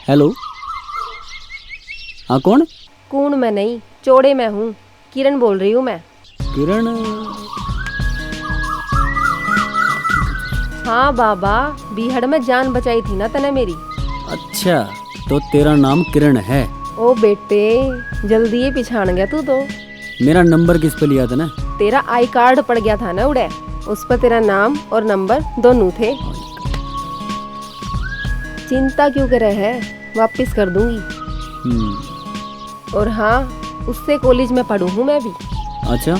Hello, हाँ कौन? कौन मैं नहीं, चौड़े मैं हूँ, किरण बोल रही हूँ मैं। किरण? हाँ बाबा, बीहड़ में जान बचाई थी ना तने मेरी। अच्छा, तो तेरा नाम किरण है? ओ बेटे, जल्दी ही पिछाड़ गया तू तो। मेरा नंबर किस पे लिया था ना? तेरा आई कार्ड पड़ गया था ना उड़े, उस पर तेरा नाम और नंबर दोनों थे। चिंता क्यों करे है, वापिस कर दूंगी। और हाँ, उससे कॉलेज में पढ़ू हूँ मैं भी। अच्छा,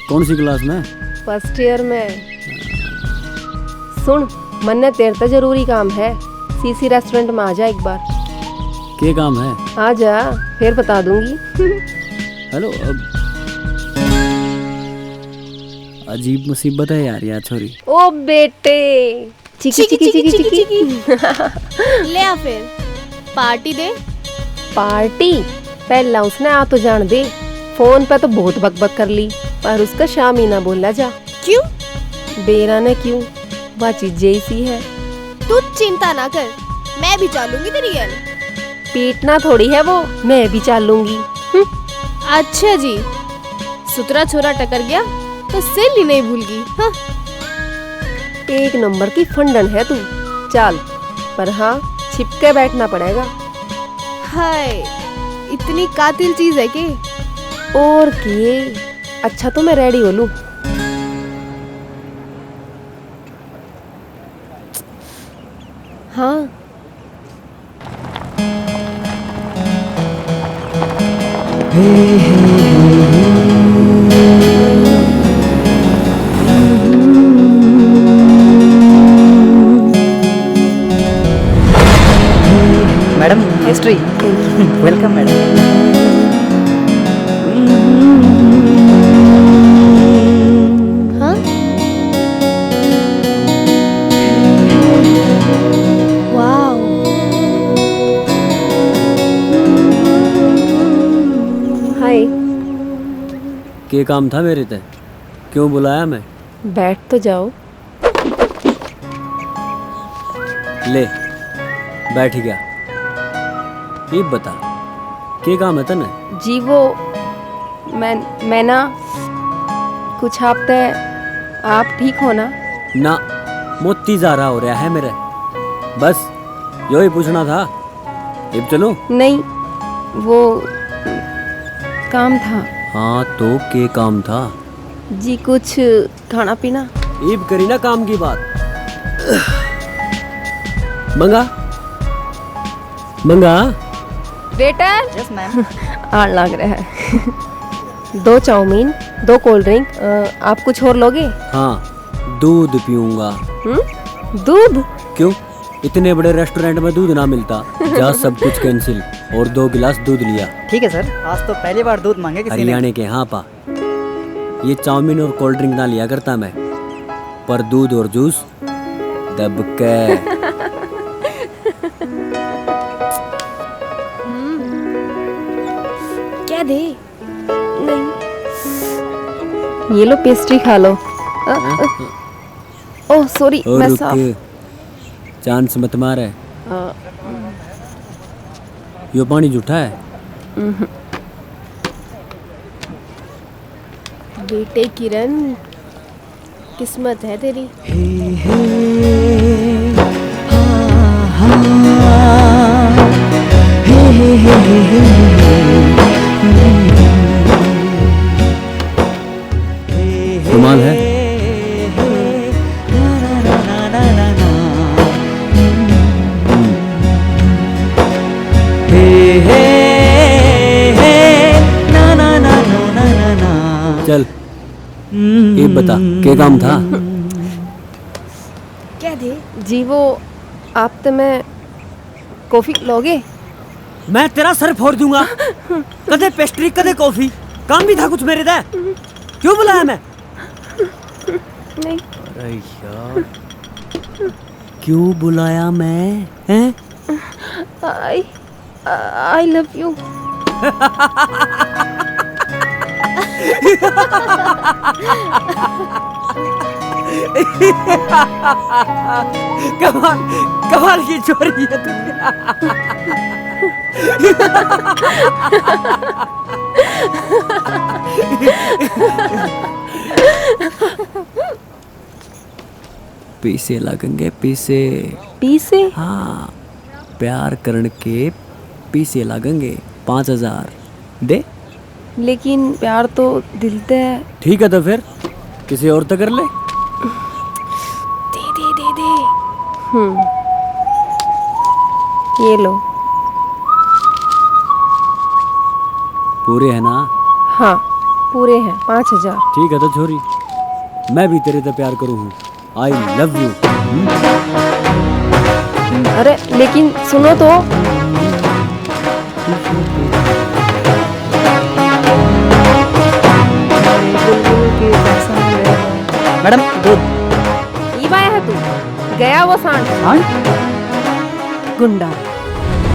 कौन सी क्लास में? फर्स्ट ईयर में। सुन, मन्ने तेरे तो जरूरी काम है, सीसी रेस्टोरेंट में आ जा एक बार। क्या काम है? आ जा, फिर बता दूंगी। हेलो, अजीब मुसीबत है यार, यह छोरी। ओ बेटे, चिकी चिकी चिकी चिकी। ले आ फिर, पार्टी दे। पार्टी? पहला उसने आ तो जान दे। फोन पे तो बहुत बकबक कर ली, पर उसका शाम ही ना बोला जा। क्यों? बेरा ने क्यों, वह चीज जैसी है। तू चिंता ना कर, मैं भी चालूंगी तेरी हेल्प। पीटना थोड़ी है वो, मैं भी चालूंगी। अच्छा जी, सुतरा छोरा टकर गया तो सहेली नहीं भूल गई। हाँ। एक नंबर की फंडन है तू, चाल। पर हाँ, छिपके बैठना पड़ेगा। हाय, इतनी कातिल चीज है कि। और किए। अच्छा तो मैं रेडी हो लूं। हाँ। Madam, history. Welcome madam. हाँ? वाओ। हाय। क्या काम था मेरे ते? क्यों बुलाया मैं? बैठ तो जाओ। ले, बैठ गया। ये बता, क्या काम है तने? जी वो मैं ना कुछ हफ्ते। आप ठीक हो ना? ना, मोती जा रहा हो रहा है मेरे। बस यो ही पूछना था। अब चलो? नहीं, वो काम था। हाँ तो क्या काम था? जी कुछ खाना पीना। ईब करी ना काम की बात। मंगा मंगा। वेटर। Yes ma'am. आग लग रहा है। 2 चाउमीन, 2 कोल्ड ड्रिंक। आप कुछ और लोगे? हाँ, दूध पीऊंगा। दूध? क्यों, इतने बड़े रेस्टोरेंट में दूध ना मिलता? जा सब कुछ कैंसिल, और 2 गिलास दूध लिया। ठीक है सर, आज तो पहली बार दूध मांगे किसी ने। हरियाणा के हाँ पा। ये चाउमीन और कोल्ड ड्रिंक ना लिया करता मैं, पर दूध और जूस दब के। क्या दे? नहीं, ये लो पेस्ट्री खा लो। ओह सॉरी, और मैं रुक साफ। के, चांस मत मारे। यो पानी झूठा है। बेटे किरण, किस्मत है तेरी। रुमाल है? चल, ये बता, क्या काम था? क्या दे? जी वो आप तो मैं कॉफी लोगे? मैं तेरा सर फोड़ दूंगा। कदे पेस्ट्री कदे कॉफी, काम भी था कुछ मेरे दे। क्यों बुलाया मैं? नहीं। अरे यार, क्यों बुलाया मैं? हैं? I love you. कमाल कमाल की चोरी है तू। पीसे लगेंगे पीसे। पीसे? हाँ, प्यार करण के पीसे लगेंगे 5,000 दे। लेकिन प्यार तो दिल ते है। ठीक है तो फिर किसी और तो कर ले। दे दे दे दे। ये लो। पूरे है ना? हाँ पूरे हैं 5,000। ठीक है तो छोरी, मैं भी तेरे से प्यार करूँ हूँ। I love you. अरे लेकिन सुनो तो। मैडम दूध। ई बाया है तू, गया वो सांड हाँ गुंडा।